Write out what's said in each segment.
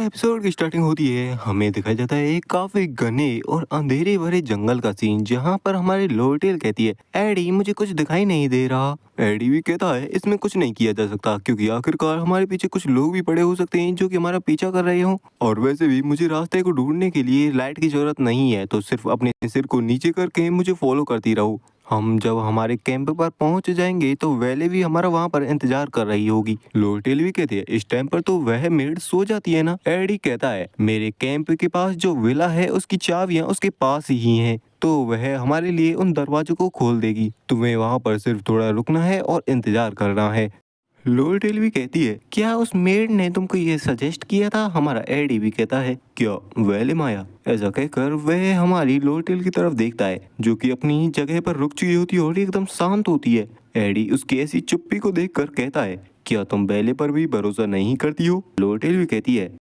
Episode की starting होती है, हमें दिखाया जाता है एक काफी घने और अंधेरे भरे जंगल का सीन, जहाँ पर हमारी लोटेल कहती है, एडी मुझे कुछ दिखाई नहीं दे रहा। एडी भी कहता है इसमें कुछ नहीं किया जा सकता, क्योंकि आखिरकार हमारे पीछे कुछ लोग भी पड़े हो सकते हैं जो कि हमारा पीछा कर रहे हो। और वैसे भी मुझे रास्ते को ढूंढने के लिए लाइट की जरूरत नहीं है, तो सिर्फ अपने सिर को नीचे करके मुझे फॉलो करती रहो। हम जब हमारे कैंप पर पहुंच जाएंगे तो वेले भी हमारा वहां पर इंतजार कर रही होगी। लोटेल भी कहती है इस टाइम पर तो वह मेड सो जाती है ना। एडी कहता है मेरे कैंप के पास जो विला है उसकी चाबियां उसके पास ही हैं, तो वह हमारे लिए उन दरवाजों को खोल देगी। तुम्हें वहां पर सिर्फ थोड़ा रुकना है और इंतजार करना है। लोटेल भी कहती है क्या उस मेड ने तुमको ये सजेस्ट किया था। हमारा एडी भी कहता है क्या वेले माया। ऐसा कहकर वह हमारी लोटेल की तरफ देखता है, जो कि अपनी जगह पर रुक चुकी होती है और एकदम शांत होती है। एडी उसकी ऐसी चुप्पी को देखकर कहता है क्या तुम वेले पर भी भरोसा नहीं करती हो। लोटेल भी कहती है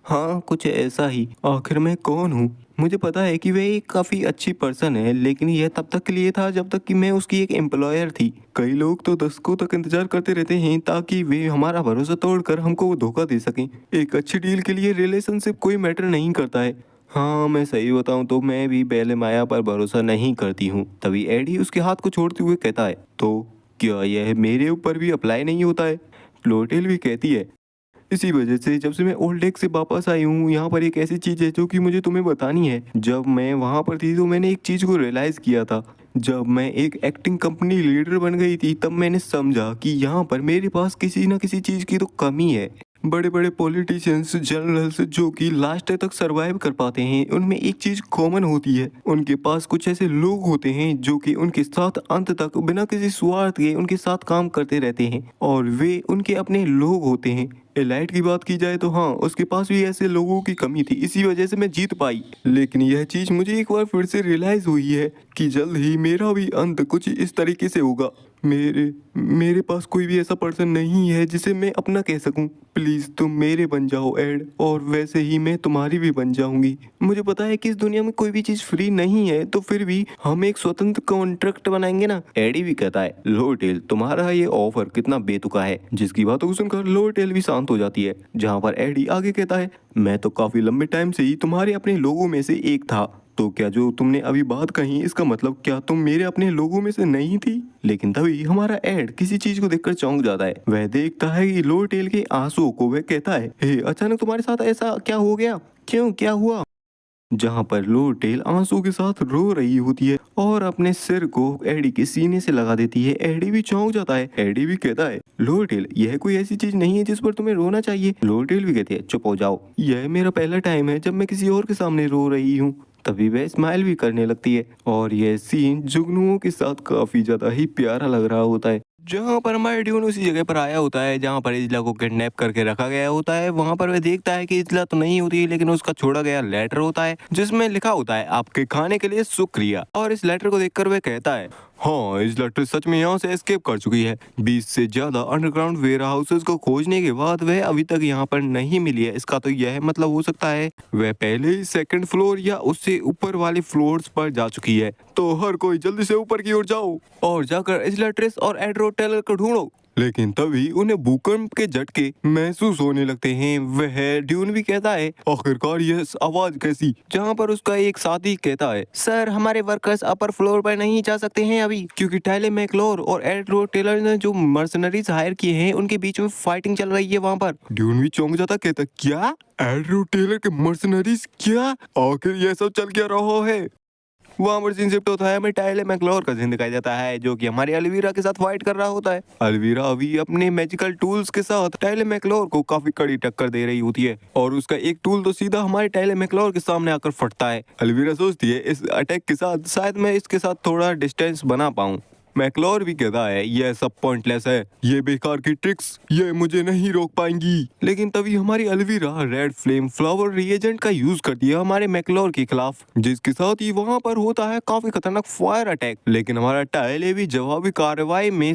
हाँ कुछ ऐसा ही, आखिर मैं कौन हूँ। मुझे पता है कि वह एक काफ़ी अच्छी पर्सन है, लेकिन यह तब तक के लिए था जब तक कि मैं उसकी एक एम्प्लॉयर थी। कई लोग तो दशकों तक इंतजार करते रहते हैं ताकि वे हमारा भरोसा तोड़कर हमको धोखा दे सकें। एक अच्छी डील के लिए रिलेशनशिप कोई मैटर नहीं करता है। हाँ मैं सही बताऊँ तो मैं भी बेले माया पर भरोसा नहीं करती हूँ। तभी एडी उसके हाथ को छोड़ते हुए कहता है तो क्या यह मेरे ऊपर भी अप्लाई नहीं होता है। लोटेल भी कहती है इसी वजह से जब से मैं ओल्ड एज से वापस आई हूँ, यहाँ पर एक ऐसी चीज़ है जो कि मुझे तुम्हें बतानी है। जब मैं वहाँ पर थी तो मैंने एक चीज़ को रियलाइज़ किया था। जब मैं एक एक्टिंग कंपनी लीडर बन गई थी तब मैंने समझा कि यहाँ पर मेरे पास किसी न किसी चीज़ की तो कमी है। बड़े बड़े पॉलिटिशियंस जनरल्स जो कि लास्ट तक सरवाइव कर पाते हैं, उनमें एक चीज़ कॉमन होती है, उनके पास कुछ ऐसे लोग होते हैं जो कि उनके साथ अंत तक बिना किसी स्वार्थ के उनके साथ काम करते रहते हैं, और वे उनके अपने लोग होते हैं। एलाइट की बात की जाए तो हाँ उसके पास भी ऐसे लोगों की कमी थी, इसी वजह से मैं जीत पाई। लेकिन यह चीज़ मुझे एक बार फिर से रियलाइज़ हुई है कि जल्द ही मेरा भी अंत कुछ इस तरीके से होगा। मेरे मेरे पास कोई भी ऐसा पर्सन नहीं है जिसे मैं अपना कह सकूं। प्लीज़ तुम मेरे बन जाओ एड, और वैसे ही मैं तुम्हारी भी बन जाऊंगी। मुझे पता है कि इस दुनिया में कोई भी चीज़ फ्री नहीं है, तो फिर भी हम एक स्वतंत्र कॉन्ट्रैक्ट बनाएंगे ना। एडी भी कहता है लोटेल तुम्हारा ये ऑफर कितना बेतुका है। जिसकी बातों को सुनकर लोटेल भी शांत हो जाती है, जहाँ पर एडी आगे कहता है मैं तो काफ़ी लंबे टाइम से ही तुम्हारे अपने लोगों में से एक था। तो क्या जो तुमने अभी बात कही इसका मतलब क्या तुम मेरे अपने लोगों में से नहीं थी। लेकिन तभी हमारा एड किसी चीज को देखकर चौंक जाता है। वह देखता है कि लोटेल के आंसुओं को। वह कहता है हे अचानक तुम्हारे साथ ऐसा क्या हो गया, क्यों क्या हुआ। जहाँ पर लोटेल आंसू के साथ रो रही होती है और अपने सिर को एडी के सीने से लगा देती है। एडी भी चौंक जाता है। एडी भी कहता है लोटेल यह कोई ऐसी चीज नहीं है जिस पर तुम्हें रोना चाहिए। लोटेल भी कहती है चुप हो जाओ, यह मेरा पहला टाइम है जब मैं किसी और के सामने रो रही हूँ। तभी वह स्माइल भी करने लगती है और यह सीन जुगनुओं के साथ काफी ज्यादा ही प्यारा लग रहा होता है। जहाँ पर हमारा ड्यून उसी जगह पर आया होता है जहाँ पर इजला को किडनैप करके रखा गया होता है। वहाँ पर वह देखता है कि इजला तो नहीं होती है, लेकिन उसका छोड़ा गया लेटर होता है जिसमें लिखा होता है आपके खाने के लिए शुक्रिया। और इस लेटर को देखकर वह कहता है हाँ इस लेटर सच में यहाँ से एस्केप कर चुकी है। 20 से ज्यादा अंडरग्राउंड वेयर हाउसेज को खोजने के बाद वह अभी तक यहाँ पर नहीं मिली है। इसका तो यह मतलब हो सकता है वह पहले ही सेकंड फ्लोर या उससे ऊपर वाले फ्लोर्स पर जा चुकी है। तो हर कोई जल्दी से ऊपर की ओर जाओ और जाकर इजला ट्रेस और एड्रो टेलर को ढूंढो। लेकिन तभी उन्हें भूकंप के झटके महसूस होने लगते हैं। वह ड्यून भी कहता है आखिरकार यह आवाज कैसी। जहाँ पर उसका एक साथी कहता है सर हमारे वर्कर्स अपर फ्लोर पर नहीं जा सकते हैं अभी, क्योंकि टाइले मैक्लोर और एड्रो टेलर ने जो मर्सनरीज हायर किए हैं उनके बीच में फाइटिंग चल रही है वहाँ पर। ड्यून भी चौंक जाता, कहता क्या एड्रो टेलर के मर्सनरीज, क्या आखिर यह सब चल क्या रहा है। वहाँ पर सीन शिफ्ट होता है, हमें टाइले मैक्लोर का सीन दिखाया जाता है जो कि हमारी अलवीरा के साथ फाइट कर रहा होता है। अलवीरा अभी अपने मैजिकल टूल्स के साथ टाइले मैक्लोर को काफी कड़ी टक्कर दे रही होती है और उसका एक टूल तो सीधा हमारे टाइले मैक्लोर के सामने आकर फटता है। अलवीरा सोचती है इस अटैक के साथ शायद मैं इसके साथ थोड़ा डिस्टेंस बना पाऊँ। मैक्लोर भी कहता है यह सब पॉइंटलेस है, ये बेकार की ट्रिक्स ये मुझे नहीं रोक पाएंगी। लेकिन तभी हमारी Alvira red flame flower reagent का यूज करती है हमारे मैक्लोर के खिलाफ, जिसके साथ ही वहाँ पर होता है काफी खतरनाक फायर अटैक। लेकिन हमारा टाइले भी जवाबी कार्रवाई में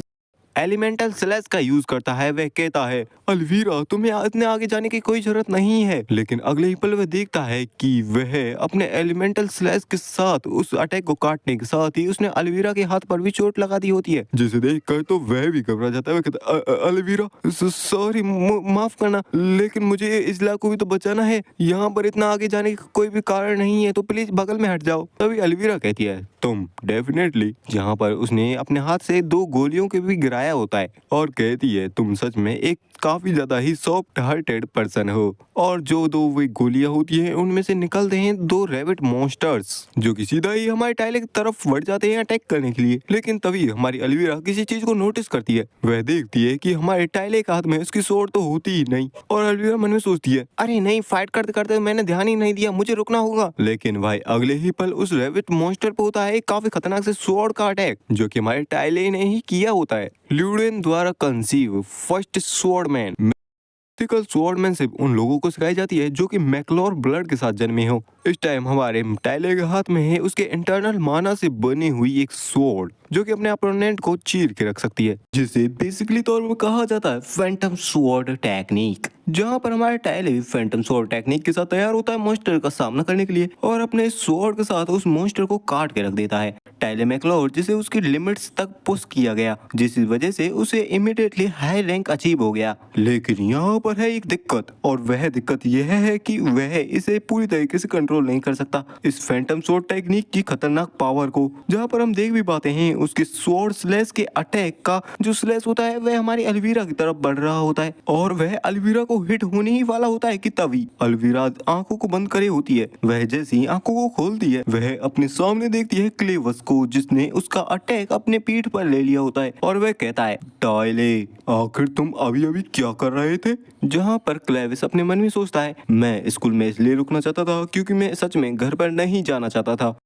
एलिमेंटल स्लैश का यूज करता है। वह कहता है, अलवीरा तुम्हें इतने आगे जाने की कोई जरूरत नहीं है। लेकिन अगले ही पल वह देखता है कि वह अपने एलिमेंटल स्लैश के साथ उस अटैक को काटने के साथ ही उसने अलवीरा के हाथ पर भी चोट लगा दी होती है, जिसे देख कर तो वह भी घबरा जाता है। वह कहता है, अलवीरा सॉरी, माफ करना, लेकिन मुझे इस लाख को भी तो बचाना है। यहाँ पर इतना आगे जाने का कोई भी कारण नहीं है, तो प्लीज बगल में हट जाओ। तभी अलवीरा कहती है, तुम डेफिनेटली, जहाँ पर उसने अपने हाथ से 2 गोलियों के भी गिराया होता है, और कहती है, तुम सच में एक काफी ज्यादा ही सॉफ्ट हार्टेड पर्सन हो। और जो 2 वे गोलियां होती हैं उनमें से निकलते हैं 2 रैबिट मॉन्स्टर्स, जो कि सीधा ही हमारे टाइले की तरफ बढ़ जाते हैं अटैक करने के लिए। लेकिन तभी हमारी अलवीरा किसी चीज को नोटिस करती है। वह देखती है कि हमारे टाइले के हाथ में उसकी स्वॉर्ड तो होती ही नहीं, और अलवीरा मन में सोचती है, अरे नहीं, फाइट करते करते मैंने ध्यान ही नहीं दिया, मुझे रुकना होगा। लेकिन भाई अगले ही पल उस रैबिट मॉन्स्टर पर होता है एक काफी खतरनाक से स्वॉर्ड का अटैक, जो कि हमारे टाइले ने ही किया होता है। ल्यूडेन द्वारा conceive first swordsman. Mythical swordsman सिर्फ उन लोगों को सिखाई जाती है जो कि मैक्लोर ब्लड के साथ जन्मे हो। इस टाइम हमारे टाइले के हाथ में है उसके इंटरनल माना से बनी हुई एक स्वॉर्ड, जो कि अपने अपोनेंट को चीर के रख सकती है, जिसे बेसिकली तौर पर कहा जाता है फैंटम स्वॉर्ड टेक्निक। जहाँ पर हमारे टाइले भी फैंटम स्वॉर्ड टेक्निक के साथ तैयार होता है मॉन्स्टर का सामना करने के लिए, और अपने स्वॉर्ड के साथ उस मॉन्स्टर को काट के रख देता है। टाइले मैक्लोर जिसे उसकी लिमिट्स तक पुश किया गया, जिस वजह से उसे इमीडिएटली हाई रैंक अचीव हो गया। लेकिन यहाँ पर है एक दिक्कत, और वह दिक्कत यह है कि वह इसे पूरी तरीके से कंट्रोल नहीं कर सकता, इस फैंटम स्वॉर्ड टेक्निक की खतरनाक पावर को। जहाँ पर हम देख भी पाते हैं उसके स्वॉर्ड स्लैश के अटैक का जो स्लैश होता है वह हमारी अलवीरा की तरफ बढ़ रहा होता है, और वह अलवीरा को हिट होने ही वाला होता है कि तभी अलवीरा आंखों को बंद करे होती है। वह जैसी ही आंखों को खोलती है, वह अपने सामने देखती है क्लेवस को, जिसने उसका अटैक अपने पीठ पर ले लिया होता है, और वह कहता है, टाइले आखिर तुम अभी अभी क्या कर रहे थे। जहाँ पर क्लेविस अपने मन में सोचता है, मैं स्कूल में इसलिए रुकना चाहता था क्योंकि मैं सच में घर पर नहीं जाना चाहता था,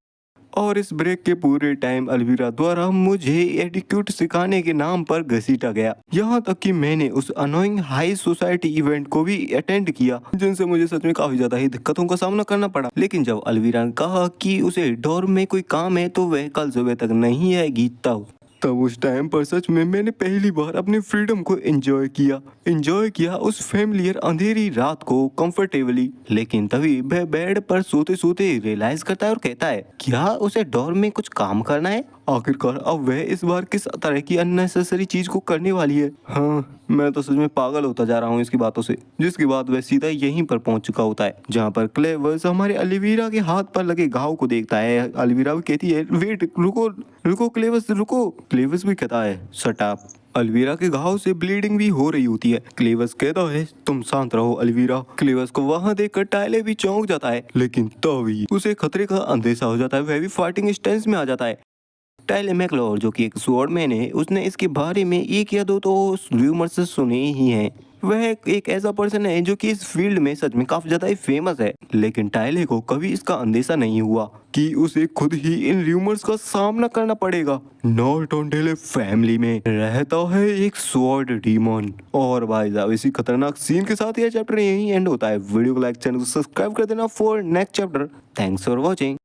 और इस ब्रेक के पूरे टाइम अलवीरा द्वारा मुझे एटिक्यूट सिखाने के नाम पर घसीटा गया। यहाँ तक कि मैंने उस अनोइंग हाई सोसाइटी इवेंट को भी अटेंड किया, जिनसे मुझे सच में काफी ज्यादा ही दिक्कतों का सामना करना पड़ा। लेकिन जब अलवीरा ने कहा कि उसे डॉर्म में कोई काम है तो वह कल सुबह तक नहीं आएगी, तब उस टाइम पर सच में मैंने पहली बार अपनी फ्रीडम को एंजॉय किया उस फैमिलियर अंधेरी रात को कंफर्टेबली। लेकिन तभी वह बेड पर सोते सोते रियलाइज करता है और कहता है, क्या उसे डॉर्म में कुछ काम करना है। आखिरकार अब वह इस बार किस तरह की अननेसेसरी चीज को करने वाली है। हाँ, मैं तो सच में पागल होता जा रहा हूँ इसकी बातों से। जिसके बाद वह सीधा यहीं पर पहुंच चुका होता है, जहाँ पर क्लेवर्स हमारे अलवीरा के हाथ पर लगे घाव को देखता है। अलवीरा भी कहती है, वेट, रुको रुको क्लेवर्स, रुको। क्लेवर्स भी कहता है, शट अप। अलवीरा के घाव से ब्लीडिंग भी हो रही होती है। क्लेवर्स कहता है, तुम शांत रहो अलवीरा। क्लेवर्स को वहां देखकर टाइले भी चौंक जाता है, लेकिन तभी उसे खतरे का अंदेशा हो जाता है। वह भी फाइटिंग स्टेंस में आ जाता है। टाइले मैक्लोर जो कि एक स्वॉर्डमैन है, उसने इसके बारे में 1 या 2 तो रूमर्स सुने ही हैं। वह एक ऐसा पर्सन है जो कि इस फील्ड में सच में काफी ज्यादा ही फेमस है। लेकिन टाइले को कभी इसका अंदेशा नहीं हुआ कि उसे खुद ही इन रूमर्स का सामना करना पड़ेगा। नॉर्थ ऑन्टेले फैमिली में रहता है एक स्वॉर्ड डीमन। और भाई साहब, इसी खतरनाक सीन के साथ यह चैप्टर यहीं एंड होता है। वीडियो को लाइक, चैनल को सब्सक्राइब कर देना for next chapter. Thanks for watching.